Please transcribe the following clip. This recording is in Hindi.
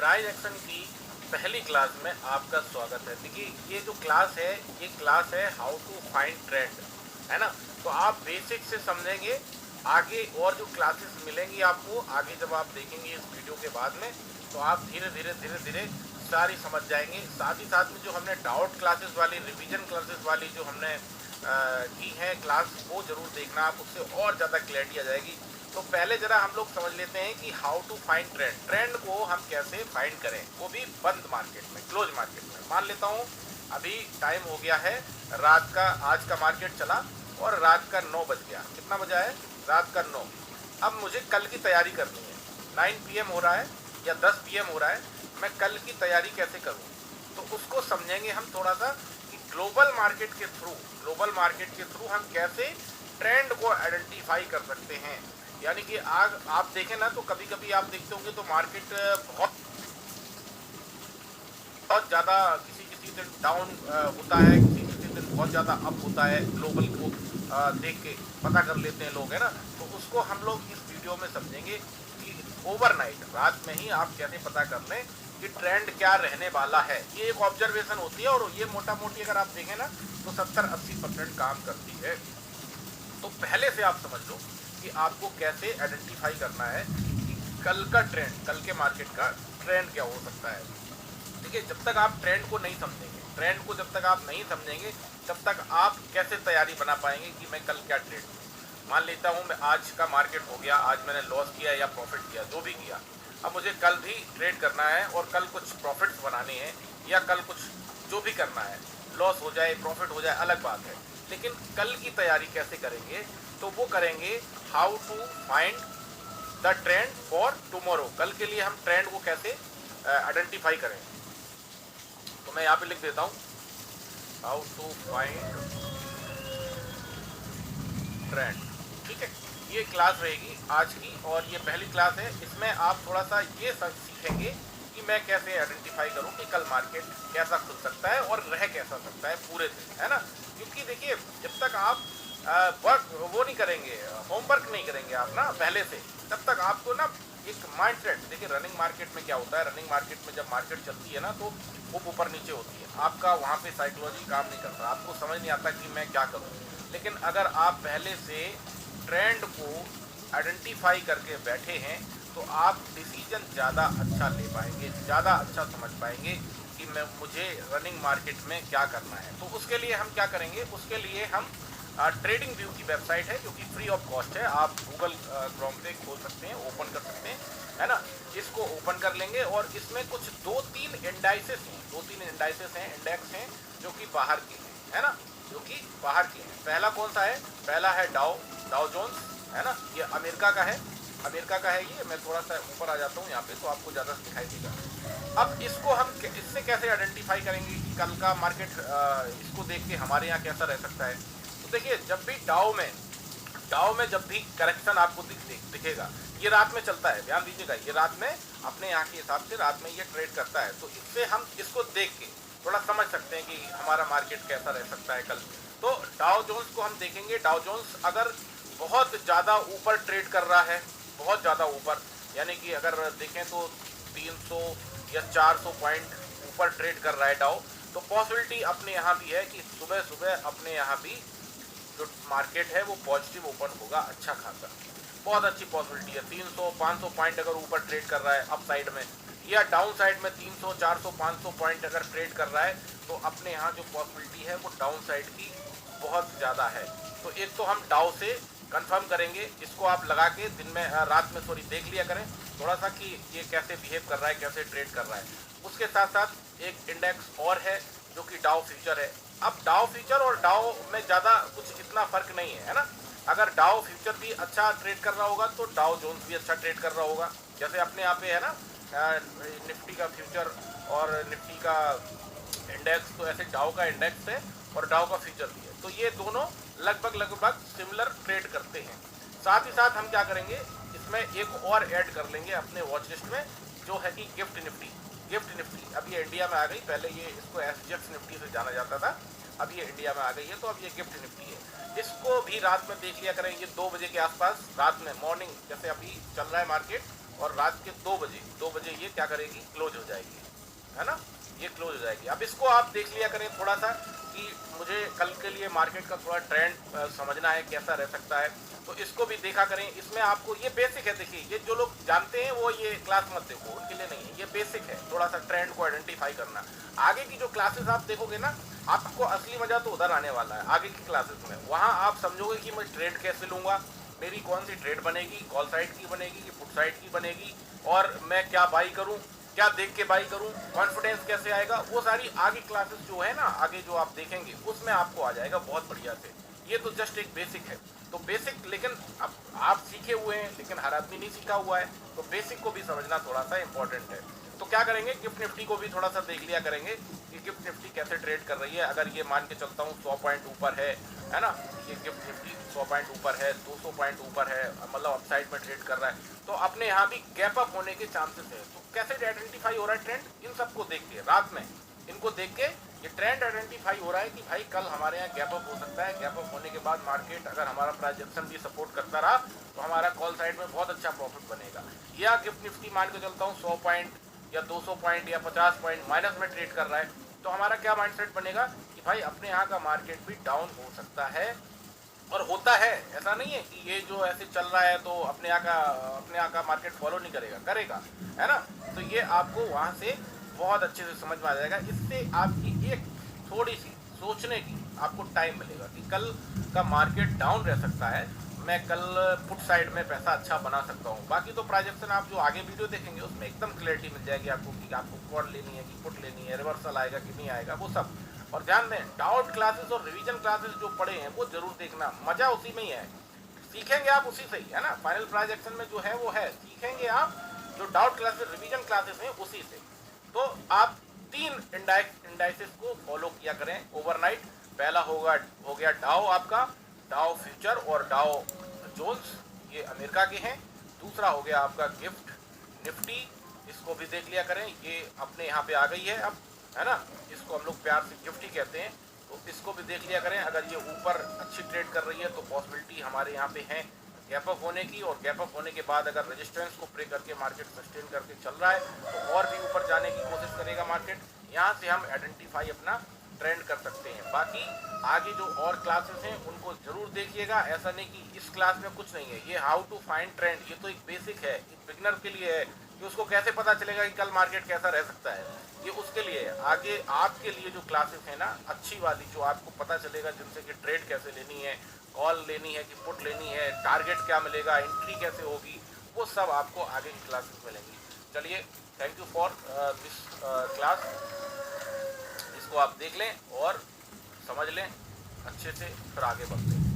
प्राइस एक्शन की पहली क्लास में आपका स्वागत है। देखिए ये जो क्लास है ये क्लास है हाउ टू फाइंड ट्रेंड, है ना। तो आप बेसिक से समझेंगे, आगे और जो क्लासेस मिलेंगी आपको आगे जब आप देखेंगे इस वीडियो के बाद में, तो आप धीरे धीरे सारी समझ जाएंगे। साथ ही साथ में जो हमने डाउट क्लासेस वाली, रिवीजन क्लासेस वाली जो हमने की है क्लास, वो जरूर देखना, आप उससे और ज़्यादा क्लैरिटी आ जाएगी। तो पहले जरा हम लोग समझ लेते हैं कि how to find trend, trend को हम कैसे फाइंड करें, वो भी बंद मार्केट में, क्लोज मार्केट में। मान लेता हूँ अभी टाइम हो गया है रात का, आज का मार्केट चला और रात का 9 बज गया। कितना बजा है? रात का 9। अब मुझे कल की तैयारी करनी है। 9 PM हो रहा है या 10 PM हो रहा है, मैं कल की तैयारी कैसे करूँ? तो उसको समझेंगे हम थोड़ा सा कि ग्लोबल मार्केट के थ्रू हम कैसे ट्रेंड को आइडेंटिफाई कर सकते हैं। यानी कि आज आप देखें ना, तो कभी कभी आप देखते होंगे तो मार्केट बहुत ज़्यादा किसी किसी दिन डाउन होता है, किसी किसी दिन बहुत ज़्यादा अप होता है। ग्लोबल को देख के पता कर लेते हैं लोग, है ना। तो उसको हम लोग इस वीडियो में समझेंगे कि ओवरनाइट, रात में ही आप कैसे पता कर लें कि ट्रेंड क्या रहने वाला है। ये एक ऑब्जर्वेशन होती है और ये मोटा मोटी अगर आप देखें ना तो 70-80% काम करती है। तो पहले से आप समझ लो कि आपको कैसे आइडेंटिफाई करना है कि कल का ट्रेंड, कल के मार्केट का ट्रेंड क्या हो सकता है। देखिए, जब तक आप ट्रेंड को नहीं समझेंगे, ट्रेंड को जब तक आप नहीं समझेंगे, तब तक आप कैसे तैयारी बना पाएंगे कि मैं कल क्या ट्रेड। मान लेता हूँ मैं आज का मार्केट हो गया, आज मैंने लॉस किया या प्रॉफिट किया, जो भी किया, अब मुझे कल भी ट्रेड करना है और कल कुछ प्रॉफिट्स बनाने हैं या कल कुछ जो भी करना है, लॉस हो जाए प्रॉफिट हो जाए अलग बात है, लेकिन कल की तैयारी कैसे करेंगे? तो वो करेंगे how to find the trend for tomorrow. कल के लिए हम ट्रेंड को कैसे आइडेंटिफाई करें। तो मैं यहाँ पे लिख देता हूँ हाउ टू फाइंड ट्रेंड। ठीक है, ये क्लास रहेगी आज की और ये पहली क्लास है। इसमें आप थोड़ा सा ये सीखेंगे कि मैं कैसे आइडेंटिफाई करूं कि कल मार्केट कैसा खुल सकता है और रह कैसा सकता है पूरे दिन, है ना। क्योंकि देखिए, जब तक आप वर्क वो नहीं करेंगे, होमवर्क नहीं करेंगे आप ना पहले से, तब तक आपको ना एक माइंड सेट। देखिए, रनिंग मार्केट में क्या होता है, रनिंग मार्केट में जब मार्केट चलती है ना तो वो ऊपर नीचे होती है, आपका वहाँ पे साइकोलॉजी काम नहीं करता, आपको समझ नहीं आता कि मैं क्या करूँ। लेकिन अगर आप पहले से ट्रेंड को आइडेंटिफाई करके बैठे हैं तो आप डिसीजन ज़्यादा अच्छा ले पाएंगे, ज़्यादा अच्छा समझ पाएंगे कि मुझे रनिंग मार्केट में क्या करना है। तो उसके लिए हम क्या करेंगे, उसके लिए हम ट्रेडिंग व्यू की वेबसाइट है जो कि फ्री ऑफ कॉस्ट है, आप गूगल क्रोम पे खोल सकते हैं, ओपन कर सकते हैं, है ना। इसको ओपन कर लेंगे और इसमें कुछ 2-3 इंडाइसेस हैं, इंडेक्स हैं जो कि बाहर के हैं, है ना, जो कि बाहर के हैं। पहला कौन सा है? पहला है डाउ जोन्स, है ना, ये अमेरिका का है, ये। मैं थोड़ा सा ऊपर आ जाता हूँ यहाँ पे तो आपको ज़्यादा दिखाई देगा। अब इसको हम इससे कैसे आइडेंटिफाई करेंगे कि कल का मार्केट इसको देख के हमारे यहाँ कैसा रह सकता है। तो देखिए, जब भी डाउ में जब भी करेक्शन आपको दिखेगा, ये रात में चलता है, ध्यान दीजिएगा, ये रात में अपने यहाँ के हिसाब से रात में ये ट्रेड करता है। तो इससे हम इसको देख के थोड़ा समझ सकते हैं कि हमारा मार्केट कैसा रह सकता है कल। तो डाउ जोन्स को हम देखेंगे। डाउ जोन्स अगर बहुत ज़्यादा ऊपर ट्रेड कर रहा है, बहुत ज़्यादा ऊपर, यानी कि अगर देखें तो 300 या 400 पॉइंट ऊपर ट्रेड कर रहा है डाउ, तो पॉसिबिलिटी अपने यहाँ भी है कि सुबह सुबह अपने यहाँ भी जो मार्केट है वो पॉजिटिव ओपन होगा, अच्छा खासा, बहुत अच्छी पॉसिबिलिटी है। 300-500 पॉइंट अगर ऊपर ट्रेड कर रहा है अप साइड में, या डाउन साइड में 300-400-500 पॉइंट अगर ट्रेड कर रहा है, तो अपने यहाँ जो पॉसिबिलिटी है वो डाउन साइड की बहुत ज़्यादा है। तो एक तो हम डाउ से कंफर्म करेंगे, इसको आप लगा के दिन में रात में देख लिया करें थोड़ा सा कि ये कैसे बिहेव कर रहा है, कैसे ट्रेड कर रहा है। उसके साथ साथ एक इंडेक्स और है जो कि डाउ फ्यूचर है। अब डाउ फ्यूचर और डाउ में ज़्यादा कुछ इतना फर्क नहीं है ना। अगर डाउ फ्यूचर भी अच्छा ट्रेड कर रहा होगा तो डाउ जोन्स भी अच्छा ट्रेड कर रहा होगा। जैसे अपने यहाँ पे है ना निफ्टी का फ्यूचर और निफ्टी का इंडेक्स, तो ऐसे डाउ का इंडेक्स है और डाउ का फ्यूचर भी है। तो ये दोनों लगभग सिमिलर ट्रेड करते हैं। साथ ही साथ हम क्या करेंगे, इसमें एक और ऐड कर लेंगे अपने वॉच लिस्ट में, जो है कि गिफ्ट निफ्टी। अब ये इंडिया में आ गई, पहले ये इसको एसजीएक्स निफ्टी से जाना जाता था, अब ये इंडिया में आ गई है, तो अब ये गिफ्ट निफ्टी है। इसको भी रात में देख लिया करें, ये 2 बजे के आसपास रात में, मॉर्निंग, जैसे अभी चल रहा है मार्केट और रात के 2 बजे ये क्या करेगी, क्लोज हो जाएगी, है ना, ये क्लोज हो जाएगी। अब इसको आप देख लिया करें थोड़ा सा कि मुझे कल के लिए मार्केट का थोड़ा ट्रेंड समझना है कैसा रह सकता है, तो इसको भी देखा करें। इसमें आपको ये बेसिक है, देखिए ये जो लोग जानते हैं वो ये क्लास मत देखो, उनके लिए नहीं है, ये बेसिक है थोड़ा सा ट्रेंड को आइडेंटिफाई करना। आगे की जो क्लासेस आप देखोगे ना, आपको असली मजा तो उधर आने वाला है आगे की क्लासेस में। वहाँ आप समझोगे कि मैं ट्रेड कैसे लूँगा, मेरी कौन सी ट्रेड बनेगी, कॉल साइड की बनेगी कि पुट साइड की बनेगी, और मैं क्या बाई करूँ, क्या देख के बाई करूं, कॉन्फिडेंस कैसे आएगा, वो सारी आगे क्लासेस जो है ना, आगे जो आप देखेंगे उसमें आपको आ जाएगा बहुत बढ़िया से। ये तो जस्ट एक बेसिक है, तो बेसिक, लेकिन अब आप सीखे हुए हैं लेकिन हर आदमी नहीं सीखा हुआ है, तो बेसिक को भी समझना थोड़ा सा इंपॉर्टेंट है। तो क्या करेंगे, गिफ्ट निफ्टी को भी थोड़ा सा देख लिया करेंगे कि गिफ्ट निफ्टी कैसे ट्रेड कर रही है। अगर ये मान के चलता हूँ 100 पॉइंट ऊपर है ना, ये गिफ्ट निफ्टी 100 पॉइंट ऊपर है, 200 पॉइंट ऊपर है, मतलब अपसाइड में ट्रेड कर रहा है, तो अपने यहाँ भी गैप अप होने के चांसेस है। तो कैसे आइडेंटिफाई हो रहा है ट्रेंड, इन सबको देख के रात में इनको देख के ये ट्रेंड आइडेंटिफाई हो रहा है कि भाई कल हमारे यहाँ गैप अप हो सकता है। गैप अप होने के बाद मार्केट अगर हमारा प्राइस एक्शन भी सपोर्ट करता रहा तो हमारा कॉल साइड में बहुत अच्छा प्रॉफिट बनेगा। या गिफ्ट निफ्टी मान के चलता हूँ 100 पॉइंट या 200 पॉइंट या 50 पॉइंट माइनस में ट्रेड कर रहा है, तो हमारा क्या माइंडसेट बनेगा कि भाई अपने यहाँ का मार्केट भी डाउन हो सकता है, और होता है। ऐसा नहीं है कि ये जो ऐसे चल रहा है तो अपने यहाँ का मार्केट फॉलो नहीं करेगा, करेगा, है ना। तो ये आपको वहाँ से बहुत अच्छे से समझ में आ जाएगा। इससे आपकी एक थोड़ी सी सोचने की आपको टाइम मिलेगा कि कल का मार्केट डाउन रह सकता है, मैं कल पुट साइड में पैसा अच्छा बना सकता हूँ। बाकी तो प्रोजेक्शन आप जो आगे वीडियो देखेंगे उसमें एकदम क्लैरिटी मिल जाएगी आपको कि आपको कॉल लेनी है कि पुट लेनी है, रिवर्सल आएगा कि नहीं आएगा, वो सब। और ध्यान दें, डाउट क्लासेस और रिवीजन क्लासेस जो पढ़े हैं वो जरूर देखना, मजा उसी में ही है, सीखेंगे आप उसी से ही, है ना। फाइनल प्रोजेक्शन में जो है वो है, सीखेंगे आप जो डाउट क्लासेस रिवीजन क्लासेस हैं उसी से। तो आप 3 इंडाइसेस को फॉलो किया करें ओवरनाइट। पहला हो गया डाउ, आपका डाउ फ्यूचर और डाउ जोन्स, ये अमेरिका के हैं। दूसरा हो गया आपका गिफ्ट निफ्टी, इसको भी देख लिया करें, ये अपने यहाँ पे आ गई है अब, है ना। इसको हम लोग प्यार से गिफ्ट ही कहते हैं, तो इसको भी देख लिया करें। अगर ये ऊपर अच्छी ट्रेड कर रही है तो पॉसिबिलिटी हमारे यहाँ पे है गैप अप होने की, और गैप अप होने के बाद अगर रेजिस्टेंस को ब्रेक करके मार्केट सस्टेन करके चल रहा है तो और भी ऊपर जाने की कोशिश करेगा मार्केट। यहाँ से हम आइडेंटिफाई अपना ट्रेंड कर सकते हैं। बाकी आगे जो और क्लासेस हैं उनको जरूर देखिएगा। ऐसा नहीं कि इस क्लास में कुछ नहीं है, ये हाउ टू फाइंड ट्रेंड, ये तो एक बेसिक है, एक बिगिनर के लिए है कि उसको कैसे पता चलेगा कि कल मार्केट कैसा रह सकता है, ये उसके लिए है। आगे आपके लिए जो क्लासेस है ना अच्छी वाली, जो आपको पता चलेगा जिनसे कि ट्रेड कैसे लेनी है, कॉल लेनी है कि पुट लेनी है, टारगेट क्या मिलेगा, एंट्री कैसे होगी, वो सब आपको आगे की क्लासेस मिलेंगी। चलिए, thank you for this class. इसको आप देख लें और समझ लें अच्छे से, फिर आगे बढ़ते हैं।